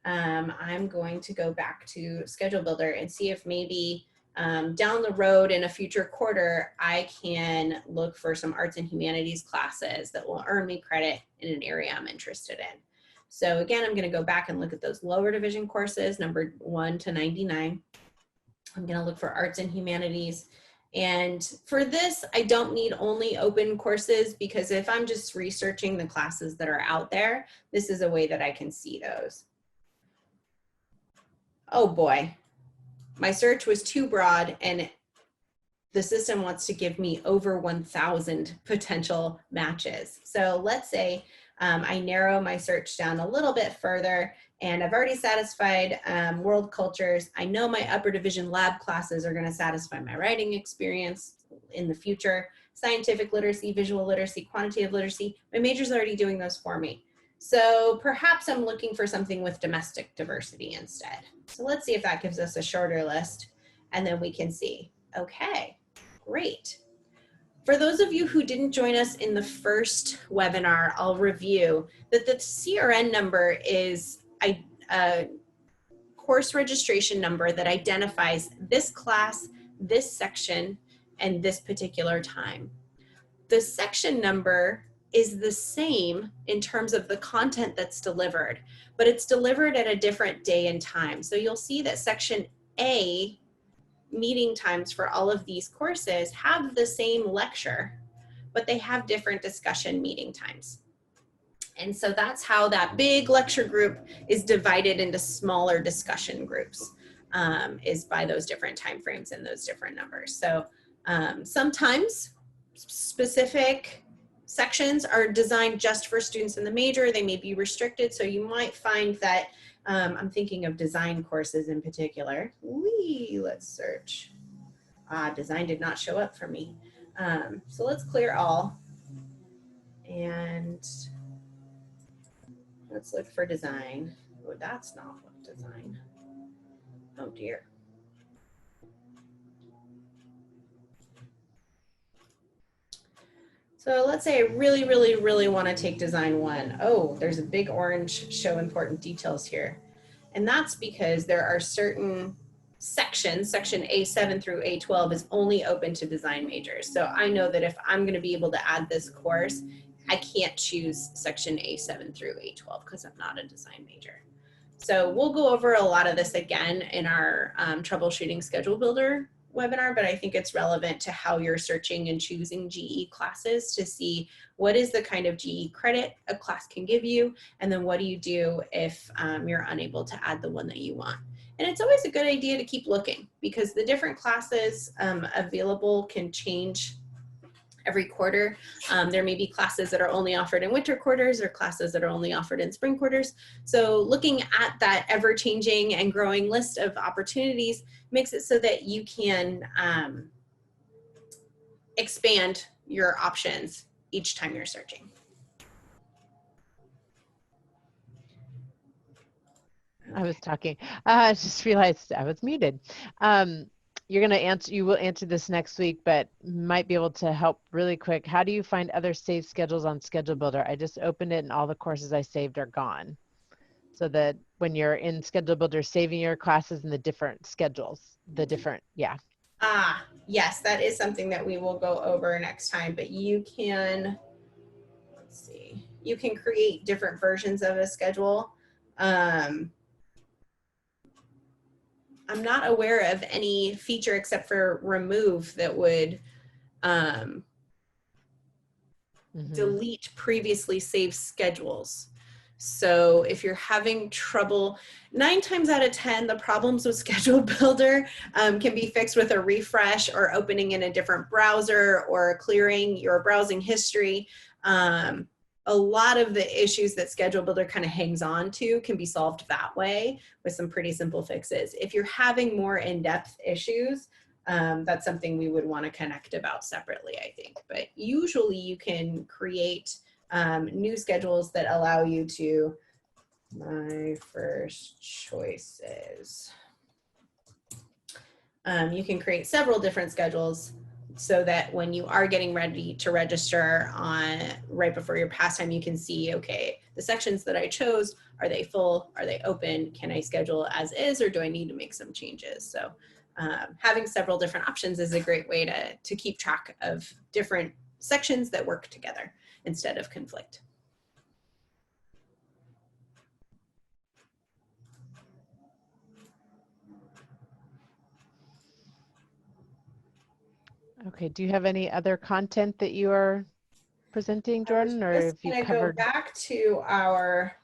I'm going to go back to Schedule Builder and see if maybe down the road in a future quarter, I can look for some arts and humanities classes that will earn me credit in an area I'm interested in. So again, I'm going to go back and look at those lower division courses, numbered 1 to 99. I'm going to look for arts and humanities. And for this, I don't need only open courses, because if I'm just researching the classes that are out there, this is a way that I can see those. Oh boy, my search was too broad and the system wants to give me over 1,000 potential matches. So let's say I narrow my search down a little bit further, and I've already satisfied world cultures. I know my upper division lab classes are going to satisfy my writing experience in the future. Scientific literacy, visual literacy, quantitative literacy, my major's already doing those for me. So perhaps I'm looking for something with domestic diversity instead. So let's see if that gives us a shorter list, and then we can see, okay, great. For those of you who didn't join us in the first webinar, I'll review that the CRN number is a course registration number that identifies this class, this section, and this particular time. The section number is the same in terms of the content that's delivered, but it's delivered at a different day and time. So you'll see that section A meeting times for all of these courses have the same lecture, but they have different discussion meeting times. And so that's how that big lecture group is divided into smaller discussion groups, is by those different timeframes and those different numbers. So sometimes specific sections are designed just for students in the major. They may be restricted, so you might find that I'm thinking of design courses in particular. Let's search. Design did not show up for me. So let's clear all. And let's look for design. Oh, that's not what design. Oh dear. So let's say I really, really, really want to take design 1. Oh, there's a big orange show important details here. And that's because there are certain sections, section A7 through A12 is only open to design majors. So I know that if I'm going to be able to add this course, I can't choose section A7 through A12 because I'm not a design major. So we'll go over a lot of this again in our troubleshooting schedule builder webinar, but I think it's relevant to how you're searching and choosing GE classes to see what is the kind of GE credit a class can give you, and then what do you do if you're unable to add the one that you want. And it's always a good idea to keep looking, because the different classes available can change every quarter. There may be classes that are only offered in winter quarters or classes that are only offered in spring quarters. So looking at that ever-changing and growing list of opportunities makes it so that you can expand your options each time you're searching. I was talking. I just realized I was muted. You're going to answer, you will answer this next week, but might be able to help really quick. How do you find other saved schedules on Schedule Builder? I just opened it and all the courses I saved are gone. So that when you're in Schedule Builder, saving your classes in the different schedules, yeah. Yes, that is something that we will go over next time, but you can, let's see, you can create different versions of a schedule. I'm not aware of any feature except for remove that would delete previously saved schedules. So if you're having trouble, 9 times out of 10, the problems with Schedule Builder can be fixed with a refresh or opening in a different browser or clearing your browsing history. A lot of the issues that Schedule Builder kind of hangs on to can be solved that way with some pretty simple fixes. If you're having more in-depth issues, that's something we would want to connect about separately, I think. But usually you can create new schedules that allow you to, my first choices. You can create several different schedules so that when you are getting ready to register on right before your pastime, you can see, okay, the sections that I chose, are they full? Are they open? Can I schedule as is, or do I need to make some changes? So having several different options is a great way to keep track of different sections that work together instead of conflict. Okay, do you have any other content that you are presenting, Jordan, or if you covered? Go back to our,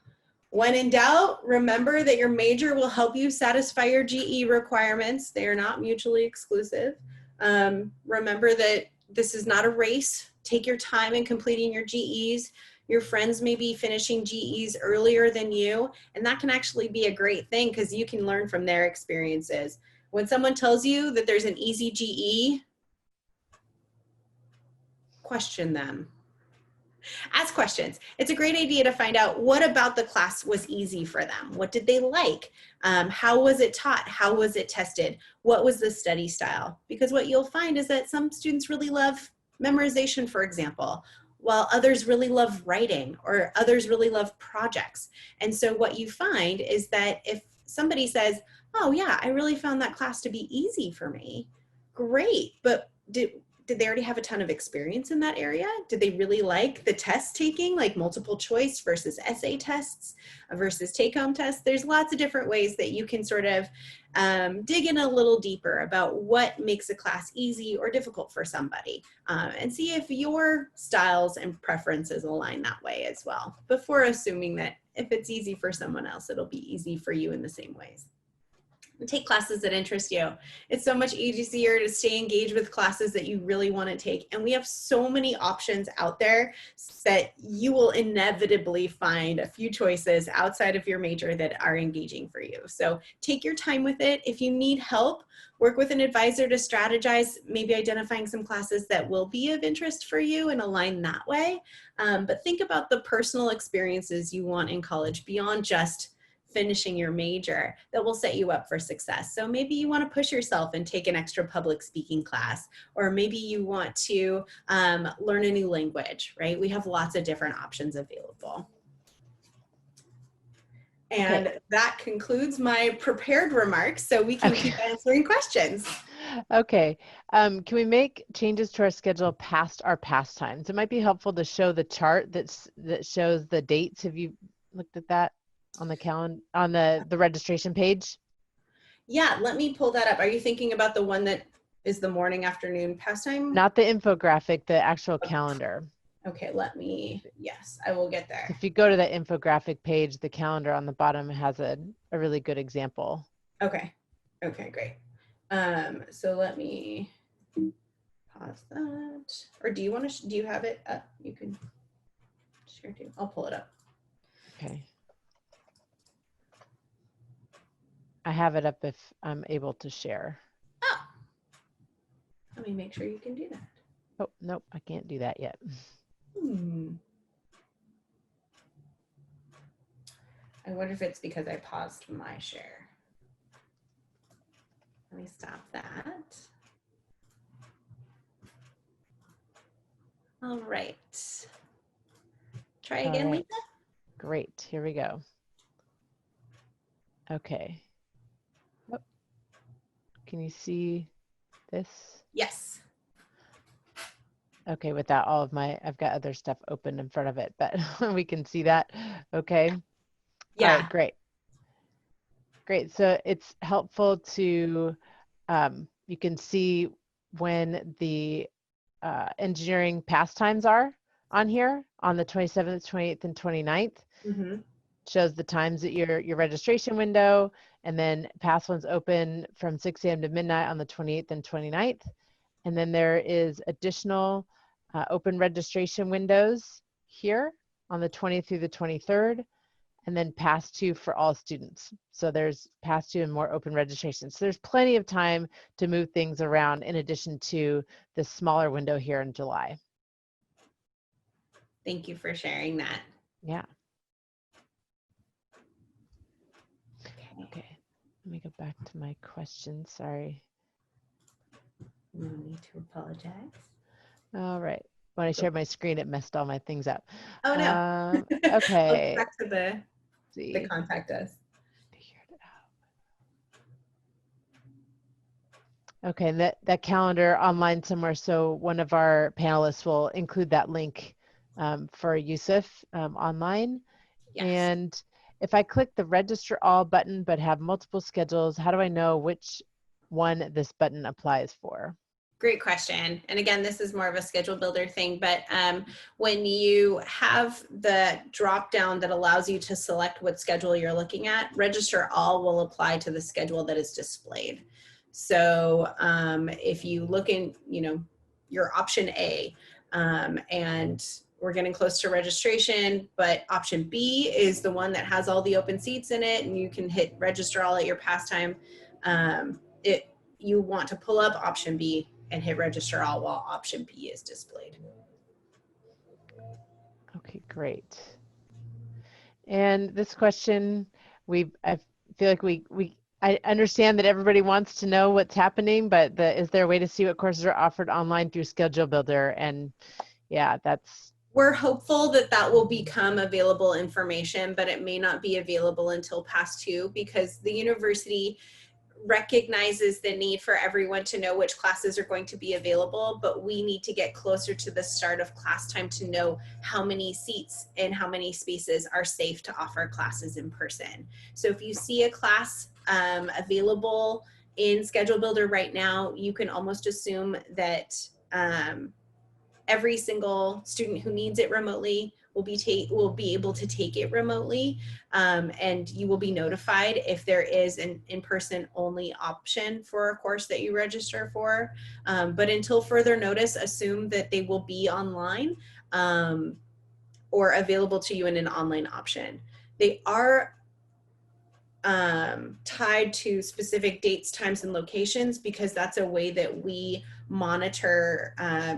when in doubt, remember that your major will help you satisfy your GE requirements. They are not mutually exclusive. Remember that this is not a race. Take your time in completing your GEs. Your friends may be finishing GEs earlier than you, and that can actually be a great thing because you can learn from their experiences. When someone tells you that there's an easy GE, question them. Ask questions. It's a great idea to find out what about the class was easy for them. What did they like? How was it taught? How was it tested? What was the study style? Because what you'll find is that some students really love memorization, for example, while others really love writing or others really love projects. And so what you find is that if somebody says, oh yeah, I really found that class to be easy for me, great, but did they already have a ton of experience in that area? Did they really like the test taking, like multiple choice versus essay tests versus take-home tests? There's lots of different ways that you can sort of dig in a little deeper about what makes a class easy or difficult for somebody and see if your styles and preferences align that way as well, before assuming that if it's easy for someone else, it'll be easy for you in the same ways. Take classes that interest you. It's so much easier to stay engaged with classes that you really want to take. And we have so many options out there that you will inevitably find a few choices outside of your major that are engaging for you. So take your time with it. If you need help, work with an advisor to strategize, maybe identifying some classes that will be of interest for you and align that way. But think about the personal experiences you want in college beyond just finishing your major that will set you up for success. So maybe you want to push yourself and take an extra public speaking class, or maybe you want to learn a new language, right? We have lots of different options available. And that concludes my prepared remarks, so we can keep answering questions. Okay, can we make changes to our schedule past our pastimes? It might be helpful to show the chart that shows the dates. Have you looked at that on the calendar, on the registration page? Yeah, let me pull that up. Are you thinking about the one that is the morning, afternoon pastime? Not the infographic, the actual calendar. Okay, yes, I will get there. If you go to the infographic page, the calendar on the bottom has a really good example. Okay, great. So let me pause that. Or do you have it up? You can share too. I'll pull it up. Okay. I have it up if I'm able to share. Oh, let me make sure you can do that. Oh, nope, I can't do that yet. I wonder if it's because I paused my share. Let me stop that. All right. Try All again, right. Lisa. Great. Here we go. Okay. Oh, can you see this? Yes. Okay, without all of my, I've got other stuff open in front of it, but we can see that. Okay. Yeah. All right, great. Great. So it's helpful to, you can see when the engineering pastimes are on here on the 27th, 28th, and 29th. Mm-hmm. Shows the times at your registration window, and then past ones open from 6 a.m. to midnight on the 28th and 29th. And then there is additional open registration windows here on the 20th through the 23rd, and then past two for all students. So there's past two and more open registration. So there's plenty of time to move things around in addition to the smaller window here in July. Thank you for sharing that. Yeah. Okay, let me go back to my question. Sorry. No need to apologize. All right. When I shared my screen, it messed all my things up. Oh no. Okay. Back to the See. contact us. Figured it out. Okay, and that calendar online somewhere. So one of our panelists will include that link for Yusuf online. Yes. And if I click the register all button but have multiple schedules, how do I know which one this button applies for? Great question. And again, this is more of a schedule builder thing, but when you have the drop down that allows you to select what schedule you're looking at, register all will apply to the schedule that is displayed. So if you look in, your option A, and we're getting close to registration, but option B is the one that has all the open seats in it, and you can hit register all at your pastime. You want to pull up option B and hit register all while option B is displayed. Okay, great. And this question, I feel like I understand that everybody wants to know what's happening, but is there a way to see what courses are offered online through Schedule Builder? And yeah, we're hopeful that that will become available information, but it may not be available until past two, because the university recognizes the need for everyone to know which classes are going to be available, but we need to get closer to the start of class time to know how many seats and how many spaces are safe to offer classes in person. So if you see a class available in Schedule Builder right now, you can almost assume that every single student who needs it remotely will be able to take it remotely, and you will be notified if there is an in-person only option for a course that you register for. But until further notice, assume that they will be online or available to you in an online option. They are tied to specific dates, times, and locations, because that's a way that we monitor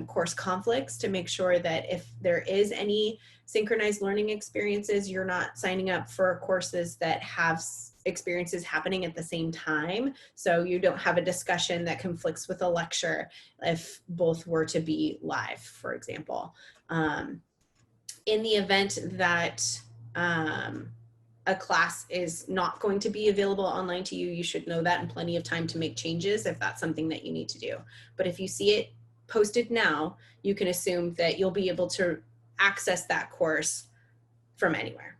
course conflicts to make sure that if there is any synchronized learning experiences, you're not signing up for courses that have experiences happening at the same time. So you don't have a discussion that conflicts with a lecture if both were to be live, for example. In the event that a class is not going to be available online to you, you should know that and plenty of time to make changes if that's something that you need to do. But if you see it posted now, you can assume that you'll be able to access that course from anywhere.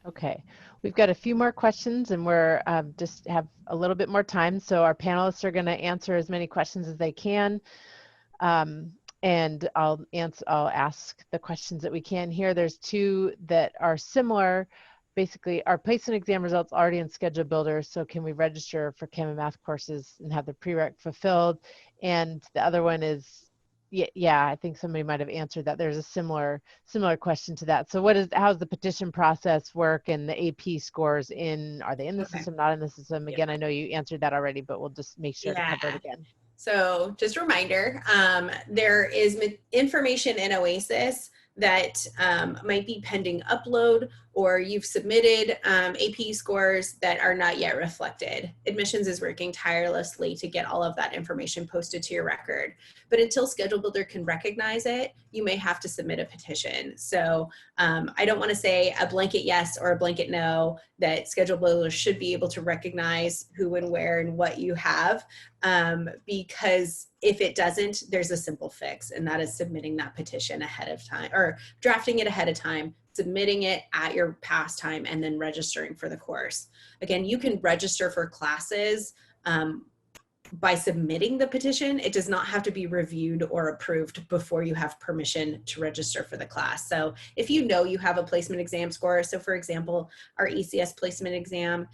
okay. We've got a few more questions, and we're just have a little bit more time. So our panelists are going to answer as many questions as they can. And I'll ask the questions that we can here. There's two that are similar. Basically, are placement exam results already in Schedule Builder? So can we register for chem and math courses and have the prereq fulfilled? And the other one is, yeah, I think somebody might have answered that. There's a similar question to that. So how's the petition process work, and the AP scores are they in the system, not in the system? Again, I know you answered that already, but we'll just make sure to cover it again. So just a reminder, there is information in OASIS that might be pending upload, or you've submitted AP scores that are not yet reflected. Admissions is working tirelessly to get all of that information posted to your record. But until Schedule Builder can recognize it, you may have to submit a petition. So I don't want to say a blanket yes or a blanket no, that Schedule Builder should be able to recognize who and where and what you have, because if it doesn't, there's a simple fix, and that is submitting that petition ahead of time, or drafting it ahead of time, submitting it at your pass time, and then registering for the course. Again, you can register for classes by submitting the petition. It does not have to be reviewed or approved before you have permission to register for the class. So if you know you have a placement exam score, so for example, our ECS placement exam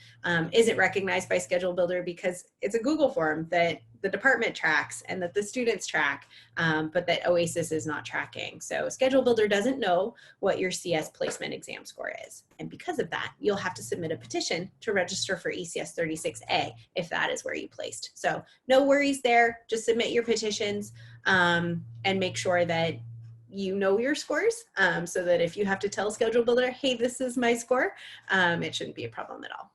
isn't recognized by Schedule Builder because it's a Google form that the department tracks and that the students track, but that OASIS is not tracking. So Schedule Builder doesn't know what your CS placement exam score is. And because of that, you'll have to submit a petition to register for ECS 36A if that is where you placed. So no worries there, just submit your petitions and make sure that you know your scores, so that if you have to tell Schedule Builder, hey, this is my score, it shouldn't be a problem at all.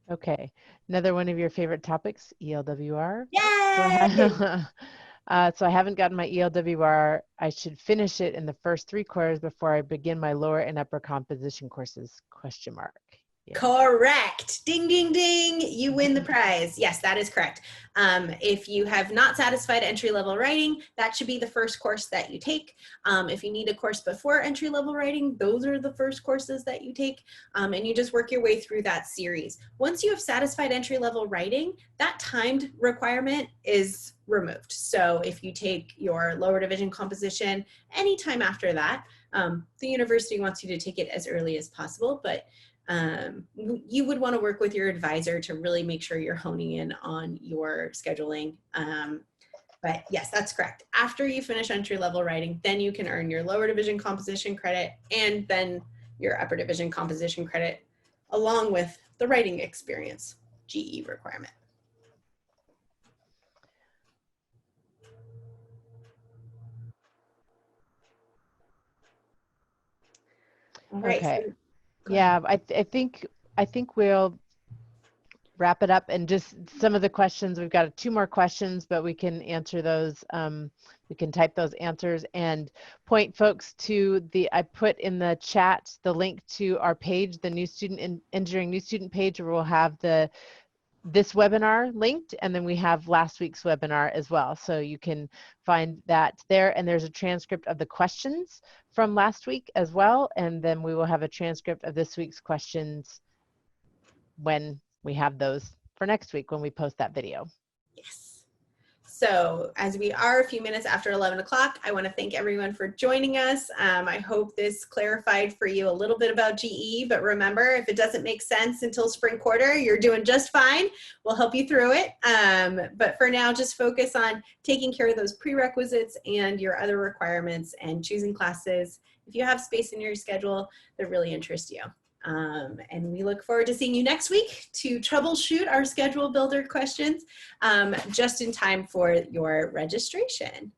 Okay, another one of your favorite topics, ELWR. Yay! So I haven't gotten my ELWR. I should finish it in the first 3 quarters before I begin my lower and upper composition courses, question mark. Yeah. Correct. Ding, ding, ding. You win the prize. Yes, that is correct. If you have not satisfied entry-level writing, that should be the first course that you take. If you need a course before entry-level writing, those are the first courses that you take. And you just work your way through that series. Once you have satisfied entry-level writing, that timed requirement is removed. So if you take your lower division composition anytime after that, the university wants you to take it as early as possible, but you would want to work with your advisor to really make sure you're honing in on your scheduling. But yes, that's correct. After you finish entry-level writing, then you can earn your lower division composition credit and then your upper division composition credit, along with the writing experience GE requirement. All right. Okay. So Yeah, I think we'll wrap it up, and just some of the questions. We've got 2 more questions, but we can answer those. We can type those answers and point folks to I put in the chat the link to our page, the new student engineering new student page, where we'll have this webinar linked, and then we have last week's webinar as well. So you can find that there, and there's a transcript of the questions from last week as well, and then we will have a transcript of this week's questions when we have those for next week when we post that video. yes. So as we are a few minutes after 11 o'clock, I want to thank everyone for joining us. I hope this clarified for you a little bit about GE, but remember, if it doesn't make sense until spring quarter, you're doing just fine. We'll help you through it. But for now, just focus on taking care of those prerequisites and your other requirements and choosing classes, if you have space in your schedule, that really interest you. And we look forward to seeing you next week to troubleshoot our schedule builder questions just in time for your registration.